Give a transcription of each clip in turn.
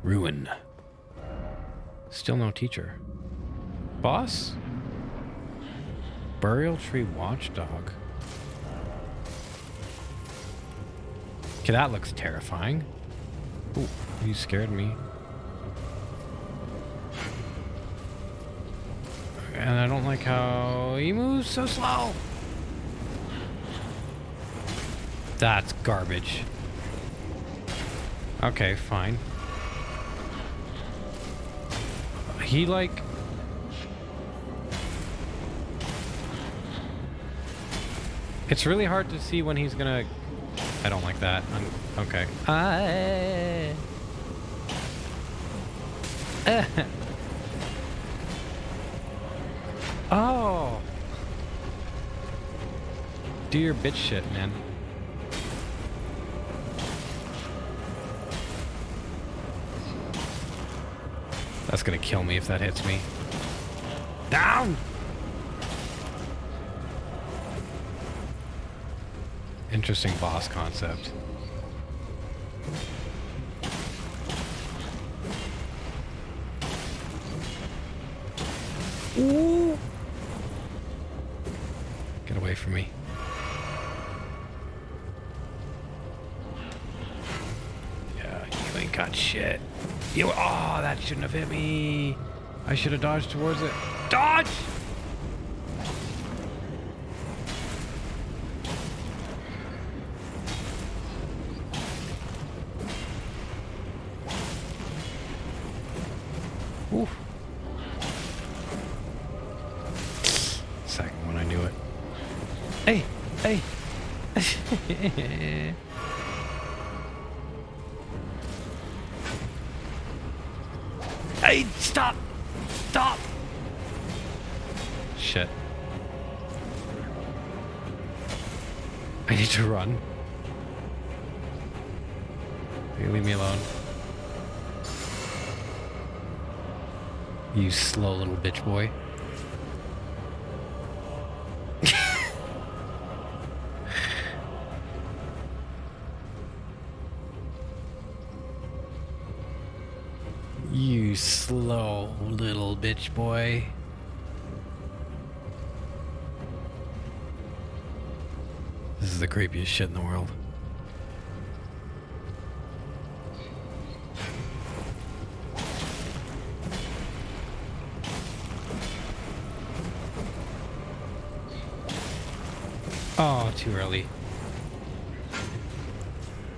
Ruin. Still no teacher. Boss? Burial Tree Watchdog. Okay, that looks terrifying. Ooh, you scared me. And I don't like how he moves so slow. That's garbage. Okay, fine. He like... It's really hard to see when he's gonna... I don't like that. Okay. Oh! Do your bitch shit, man. That's gonna kill me if that hits me. Down! Interesting boss concept. Ooh! Get away from me. Yeah, you ain't got shit. You, oh, that shouldn't have hit me. I should have dodged towards it. Dodge! Oof. Second one, I knew it. Hey! Hey! Hey, stop! Stop! Shit. I need to run. You leave me alone. You slow little bitch boy. You slow little bitch boy. This is the creepiest shit in the world. Oh, too early.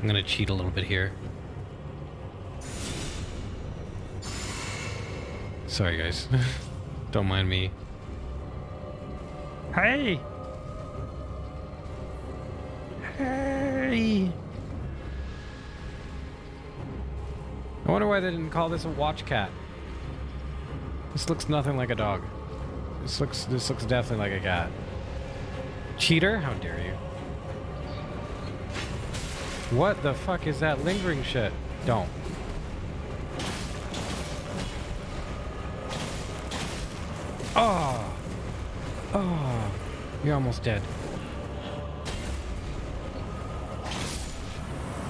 I'm gonna cheat a little bit here. Sorry, guys. Don't mind me. Hey! Hey! I wonder why they didn't call this a watch cat. This looks nothing like a dog. This looks definitely like a cat. Cheater? How dare you? What the fuck is that lingering shit? Don't. Oh! Oh! You're almost dead.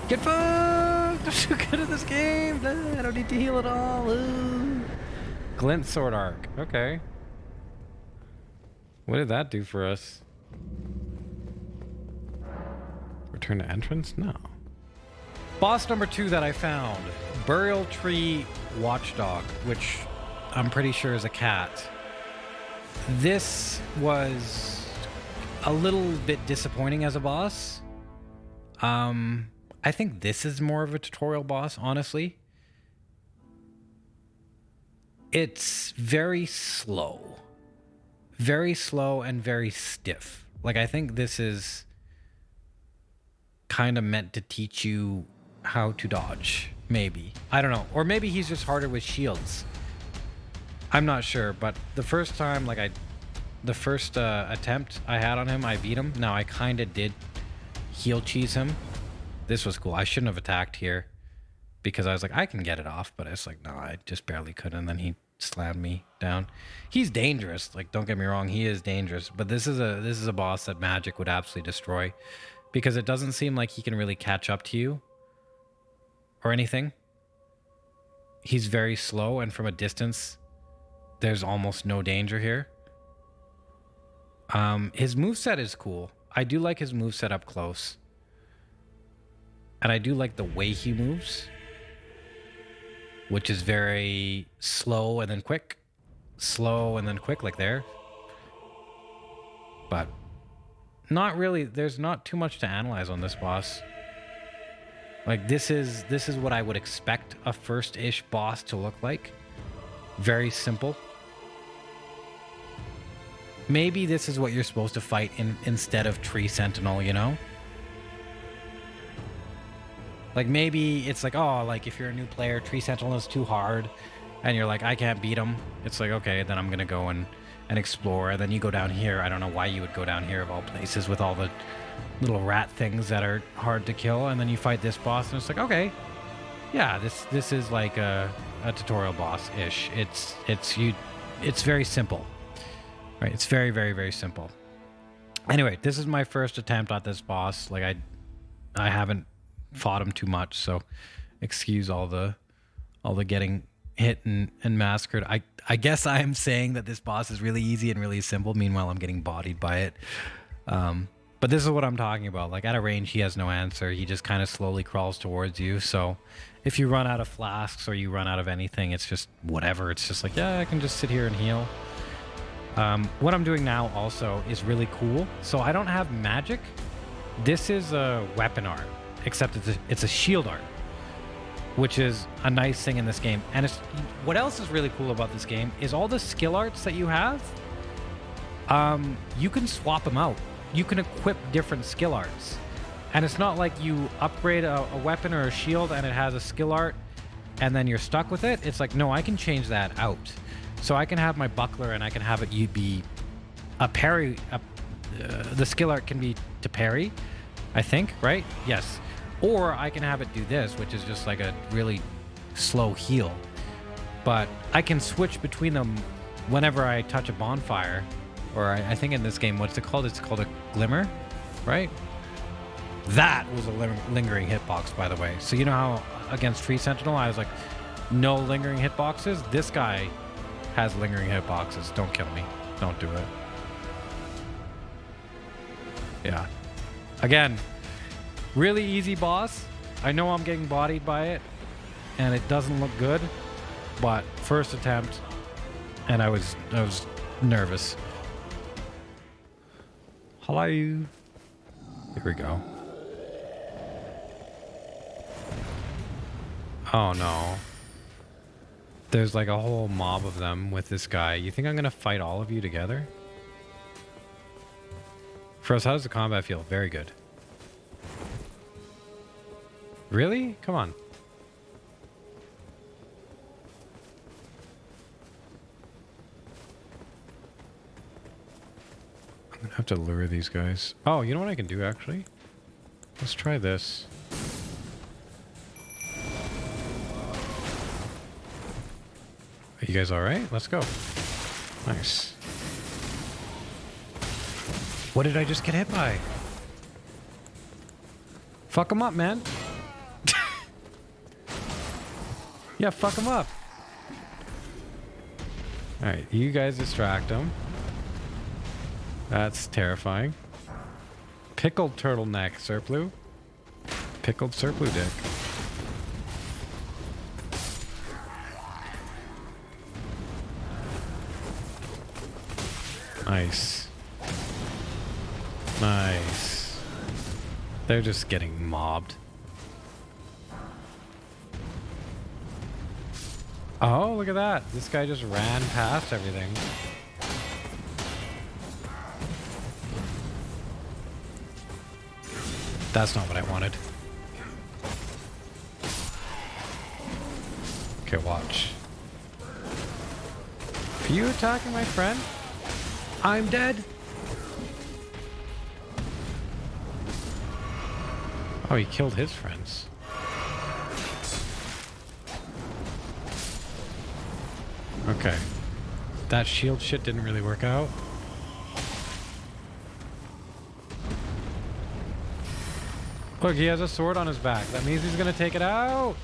Get fucked! I'm so good at this game! I don't need to heal at all! Ooh. Glint Sword Arc. Okay. What did that do for us? Return to entrance? No. Boss number 2 that I found. Burial Tree Watchdog, which I'm pretty sure is a cat. This was a little bit disappointing as a boss. I think this is more of a tutorial boss, honestly. It's very slow. Very slow and very stiff. Like, I think this is kind of meant to teach you how to dodge, maybe. I don't know. Or maybe he's just harder with shields. I'm not sure, but the first time, the first attempt I had on him, I beat him. Now, I kind of did heel cheese him. This was cool. I shouldn't have attacked here because I was like, I can get it off, but it's like, no, I just barely could. And then he slammed me down. He's dangerous. Like, don't get me wrong, he is dangerous. But this is a boss that magic would absolutely destroy because it doesn't seem like he can really catch up to you or anything. he's very slow, and from a distance, there's almost no danger here. His moveset is cool. I do like his moveset up close. And I do like the way he moves, which is very slow and then quick. Slow and then quick, like there. But not really, there's not too much to analyze on this boss. Like this is what I would expect a first-ish boss to look like. Very simple. Maybe this is what you're supposed to fight instead of Tree Sentinel, you know? Like maybe it's like, oh, like if you're a new player, Tree Sentinel is too hard and you're like, I can't beat him. It's like, okay, then I'm gonna go and explore. And then you go down here. I don't know why you would go down here of all places with all the little rat things that are hard to kill. And then you fight this boss and it's like, okay, yeah, this is like a tutorial boss-ish. It's very simple. Right, it's very, very, very simple. Anyway, this is my first attempt at this boss. Like I haven't fought him too much, so excuse all the getting hit and massacred. I guess I am saying that this boss is really easy and really simple. Meanwhile, I'm getting bodied by it. But this is what I'm talking about. Like at a range, he has no answer. He just kind of slowly crawls towards you. So if you run out of flasks or you run out of anything, it's just whatever. It's just like, yeah, I can just sit here and heal. What I'm doing now also is really cool. So I don't have magic. This is a weapon art, except it's a shield art, which is a nice thing in this game. And what else is really cool about this game is all the skill arts that you have. You can swap them out. You can equip different skill arts. And it's not like you upgrade a weapon or a shield and it has a skill art and then you're stuck with it. It's like, no, I can change that out. So I can have my buckler and I can have it be a parry. The skill art can be to parry, I think, right? Yes. Or I can have it do this, which is just like a really slow heal. But I can switch between them whenever I touch a bonfire. Or I think in this game, what's it called? It's called a glimmer, right? That was a lingering hitbox, by the way. So you know how against Tree Sentinel, I was like, no lingering hitboxes? This guy has lingering hitboxes. Don't kill me. Don't do it. Yeah. Again, really easy boss. I know I'm getting bodied by it, and it doesn't look good, but first attempt, and I was nervous. Hello. Here we go. Oh no. There's like a whole mob of them with this guy. You think I'm gonna fight all of you together? Faraaz, how does the combat feel? Very good. Really? Come on. I'm gonna have to lure these guys. Oh, you know what I can do actually? Let's try this. Are you guys alright? Let's go. Nice. What did I just get hit by? Fuck him up, man. Yeah, fuck him up. Alright, you guys distract him. That's terrifying. Pickled turtleneck, Surplu. Pickled Surplu dick. Nice. Nice. They're just getting mobbed. Oh, look at that. This guy just ran past everything. That's not what I wanted. Okay, watch. Are you attacking my friend? I'm dead. Oh, he killed his friends. Okay. That shield shit didn't really work out. Look, he has a sword on his back. That means he's gonna take it out.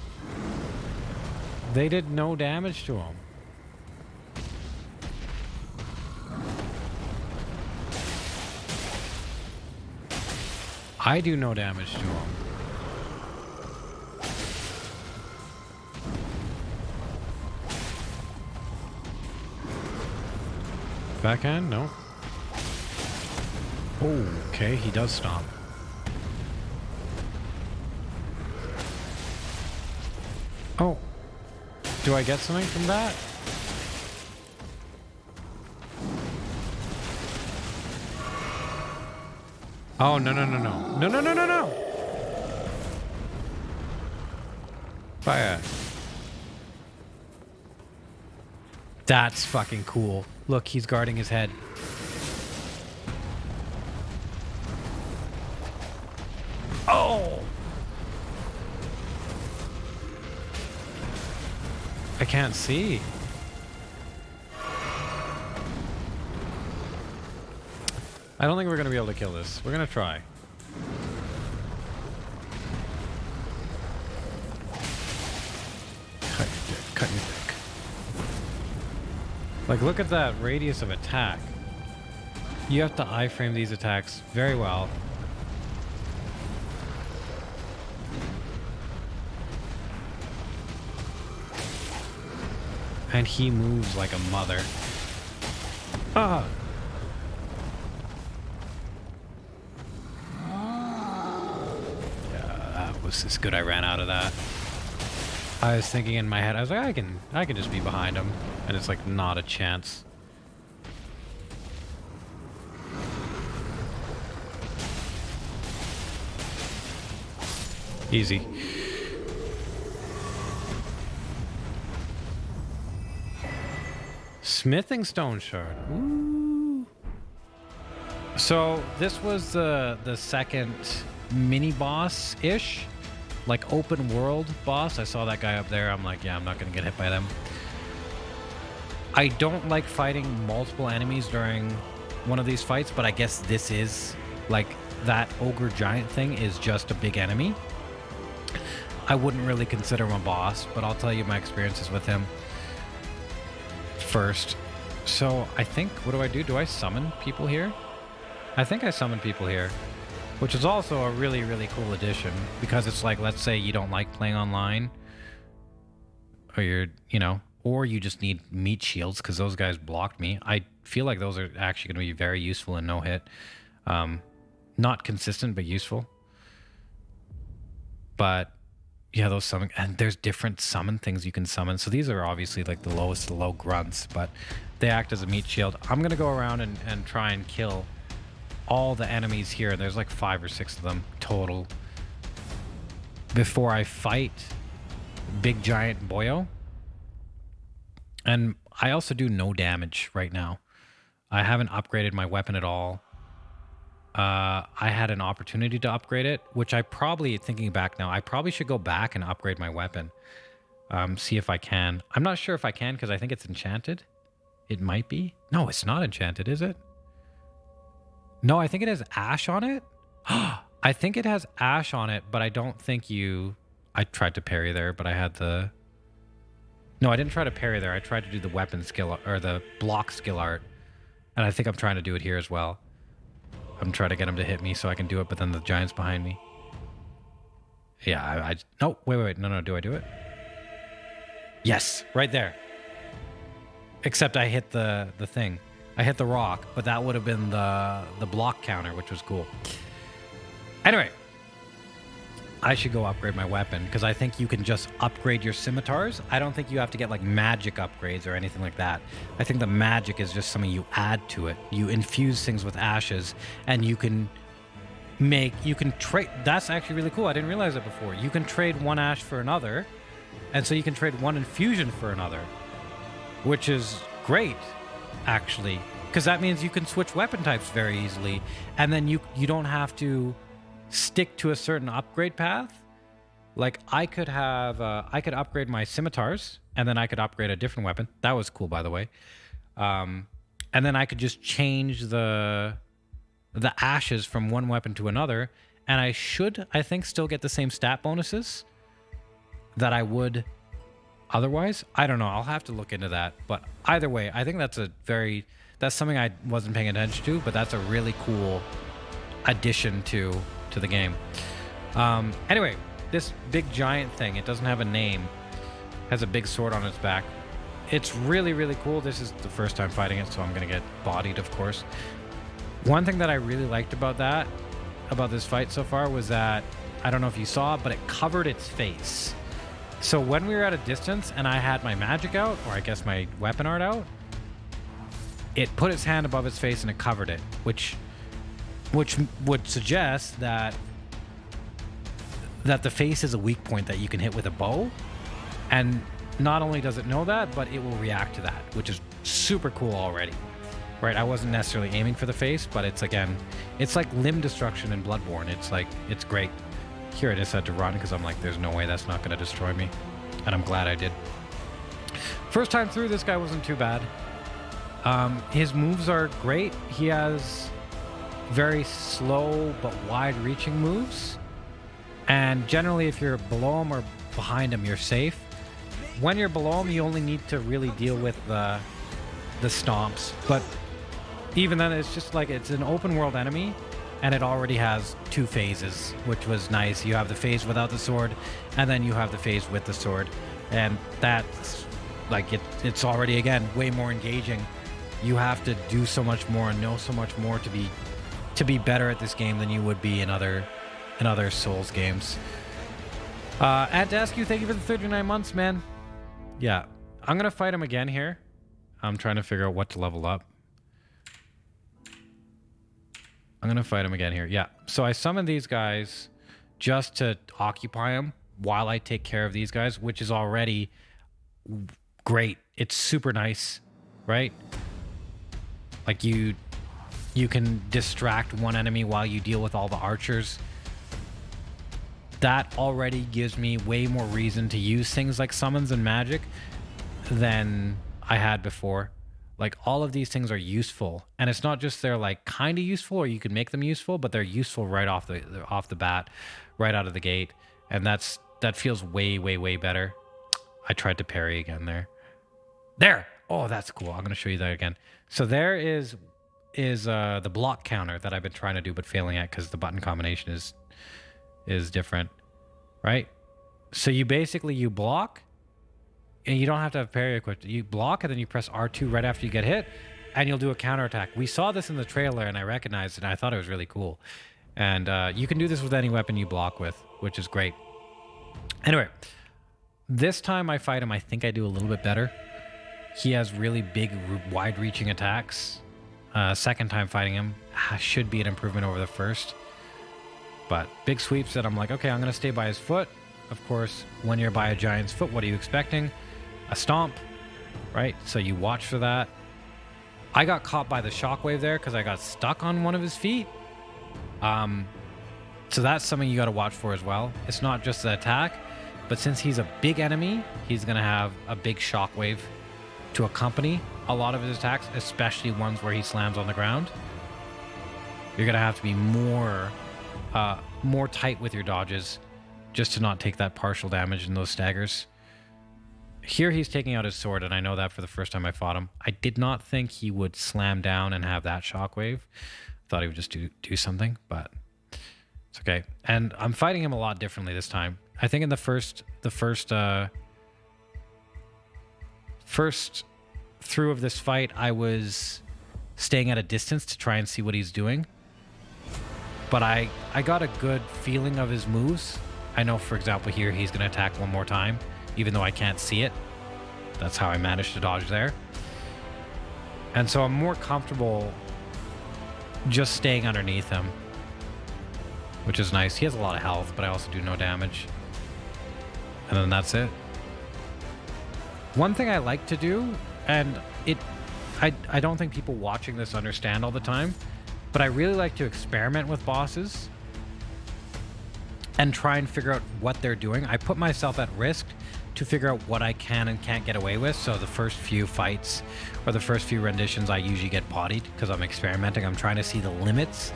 They did no damage to him. I do no damage to him. Backhand? No. Oh, okay, he does stomp. Oh. Do I get something from that? Oh, no, no, no, no. No, no, no, no, no! Fire. That's fucking cool. Look, he's guarding his head. Oh! I can't see. I don't think we're going to be able to kill this. We're going to try. Cut your dick. Like, look at that radius of attack. You have to iframe these attacks very well. And he moves like a mother. Ah! This good I ran out of that. I was thinking in my head, I was like, I can just be behind him. And it's like not a chance. Easy. Smithing stone shard. Ooh. So this was the second mini boss ish. Like open world boss. I saw that guy up there. I'm like, yeah, I'm not gonna get hit by them. I don't like fighting multiple enemies during one of these fights, but I guess this is like that ogre giant thing is just a big enemy. I wouldn't really consider him a boss, but I'll tell you my experiences with him first. So I think, what do? Do I summon people here? I think I summon people here. Which is also a really, really cool addition, because it's like, let's say you don't like playing online, or you're, you know, or you just need meat shields because those guys blocked me. I feel like those are actually going to be very useful in no hit. Not consistent, but useful. But yeah, those summon, and there's different summon things you can summon. So these are obviously like the lowest low grunts, but they act as a meat shield. I'm going to go around and try and kill all the enemies here. There's like 5 or 6 of them total before I fight big giant boyo. And I also do no damage right now. I haven't upgraded my weapon at all. I had an opportunity to upgrade it, which I probably, thinking back now, I probably should go back and upgrade my weapon. See if I can. I'm not sure if I can because I think it's enchanted. It might be. No, it's not enchanted, is it? No, I think it has ash on it. I think it has ash on it, but I don't think you... I tried to parry there, but I had the... No, I didn't try to parry there. I tried to do the weapon skill, or the block skill art. And I think I'm trying to do it here as well. I'm trying to get him to hit me so I can do it, but then the giant's behind me. Yeah, no, wait. No, do I do it? Yes, right there. Except I hit the thing. I hit the rock, but that would have been the block counter, which was cool. Anyway, I should go upgrade my weapon because I think you can just upgrade your scimitars. I don't think you have to get like magic upgrades or anything like that. I think the magic is just something you add to it. You infuse things with ashes and you can trade. That's actually really cool. I didn't realize it before. You can trade one ash for another. And so you can trade one infusion for another, which is great. Actually, because that means you can switch weapon types very easily, and then you don't have to stick to a certain upgrade path. Like I could have I could upgrade my scimitars, and then I could upgrade a different weapon. That was cool, by the way. And then I could just change the ashes from one weapon to another, and I think still get the same stat bonuses that I would otherwise. I don't know. I'll have to look into that. But either way, I think that's something I wasn't paying attention to, but that's a really cool addition to the game. Anyway, this big giant thing, it doesn't have a name, has a big sword on its back. It's really, really cool. This is the first time fighting it, so I'm going to get bodied, of course. One thing that I really liked about this fight so far was that, I don't know if you saw, but it covered its face. So when we were at a distance and I had my magic out, or I guess my weapon art out, it put its hand above its face and it covered it, which would suggest that the face is a weak point that you can hit with a bow. And not only does it know that, but it will react to that, which is super cool already. Right? I wasn't necessarily aiming for the face, but it's like limb destruction in Bloodborne. It's great. Here I just had to run because I'm like, there's no way that's not going to destroy me. And I'm glad I did. First time through, this guy wasn't too bad. His moves are great. He has very slow but wide-reaching moves. And generally, if you're below him or behind him, you're safe. When you're below him, you only need to really deal with the stomps. But even then, it's just like it's an open world enemy, and it already has 2 phases, which was nice. You have the phase without the sword, and then you have the phase with the sword. And that's like it's already, again, way more engaging. You have to do so much more and know so much more to be better at this game than you would be in other Souls games. And to ask you, thank you for the 39 months, man. Yeah, I'm gonna fight him again here. I'm trying to figure out what to level up. I'm gonna fight him again here. Yeah, so I summoned these guys just to occupy him while I take care of these guys, which is already great. It's super nice, right? Like you can distract one enemy while you deal with all the archers. That already gives me way more reason to use things like summons and magic than I had before. Like, all of these things are useful, and it's not just they're like kind of useful or you can make them useful, but they're useful right off the bat, right out of the gate. And that feels way better. I tried to parry again there. Oh, that's cool. I'm going to show you that again. So there is the block counter that I've been trying to do but failing at because the button combination is different, right? So you block, and you don't have to have parry equipped. You block, and then you press R2 right after you get hit, and you'll do a counterattack. We saw this in the trailer, and I recognized it, and I thought it was really cool. And you can do this with any weapon you block with, which is great. Anyway, this time I fight him, I think I do a little bit better. He has really big, wide-reaching attacks. Second time fighting him should be an improvement over the first. But big sweeps that I'm like, okay, I'm going to stay by his foot. Of course, when you're by a giant's foot, what are you expecting? A stomp, right? So you watch for that. I got caught by the shockwave there because I got stuck on one of his feet. So that's something you got to watch for as well. It's not just the attack, but since he's a big enemy, he's going to have a big shockwave to accompany a lot of his attacks, especially ones where he slams on the ground. You're going to have to be more tight with your dodges just to not take that partial damage in those staggers. Here he's taking out his sword, and I know that for the first time I fought him. I did not think he would slam down and have that shockwave. Thought he would just do something, but it's okay. And I'm fighting him a lot differently this time. I think in the first through of this fight, I was staying at a distance to try and see what he's doing. But I got a good feeling of his moves. I know, for example, here he's going to attack one more time, even though I can't see it. That's how I managed to dodge there. And so I'm more comfortable just staying underneath him, which is nice. He has a lot of health, but I also do no damage. And then that's it. One thing I like to do, and I don't think people watching this understand all the time, but I really like to experiment with bosses and try and figure out what they're doing. I put myself at risk to figure out what I can and can't get away with. So the first few fights or the first few renditions, I usually get bodied because I'm experimenting. I'm trying to see the limits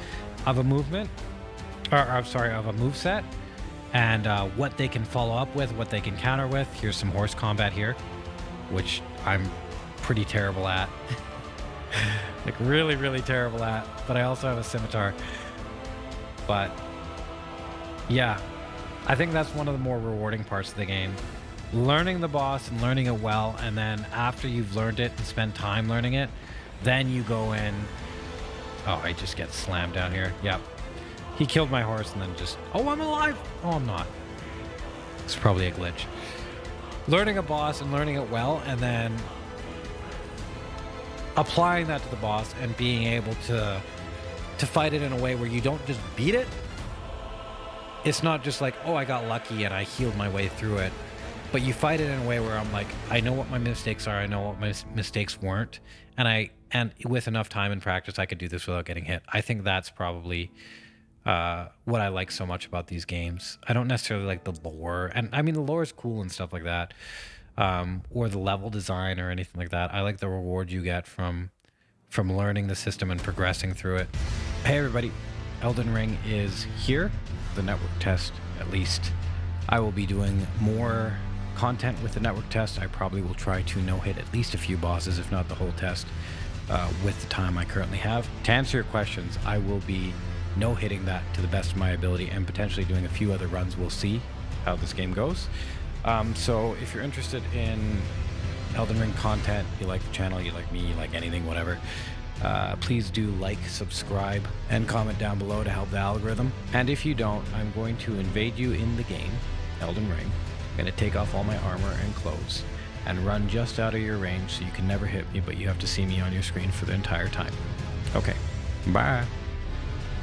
of a movement, or I'm sorry, of a moveset. and what they can follow up with, what they can counter with. Here's some horse combat here, which I'm pretty terrible at. Like really, really terrible at, but I also have a scimitar. But yeah, I think that's one of the more rewarding parts of the game. Learning the boss and learning it well, and then after you've learned it and spend time learning it, then you go in. Oh, I just get slammed down here. Yep. He killed my horse and then just, oh, I'm alive. Oh, I'm not. It's probably a glitch. Learning a boss and learning it well, and then applying that to the boss and being able to fight it in a way where you don't just beat it. It's not just like, oh, I got lucky and I healed my way through it. But you fight it in a way where I'm like, I know what my mistakes are. I know what my mistakes weren't. And with enough time and practice, I could do this without getting hit. I think that's probably what I like so much about these games. I don't necessarily like the lore. And I mean, the lore is cool and stuff like that. Or the level design or anything like that. I like the reward you get from learning the system and progressing through it. Hey, everybody. Elden Ring is here. The network test, at least. I will be doing more content with the network test. I probably will try to no-hit at least a few bosses, if not the whole test, with the time I currently have. To answer your questions, I will be no-hitting that to the best of my ability and potentially doing a few other runs. We'll see how this game goes. So if you're interested in Elden Ring content, you like the channel, you like me, you like anything, whatever, please do like, subscribe, and comment down below to help the algorithm. And if you don't, I'm going to invade you in the game, Elden Ring. I'm going to take off all my armor and clothes and run just out of your range so you can never hit me, but you have to see me on your screen for the entire time. Okay, bye.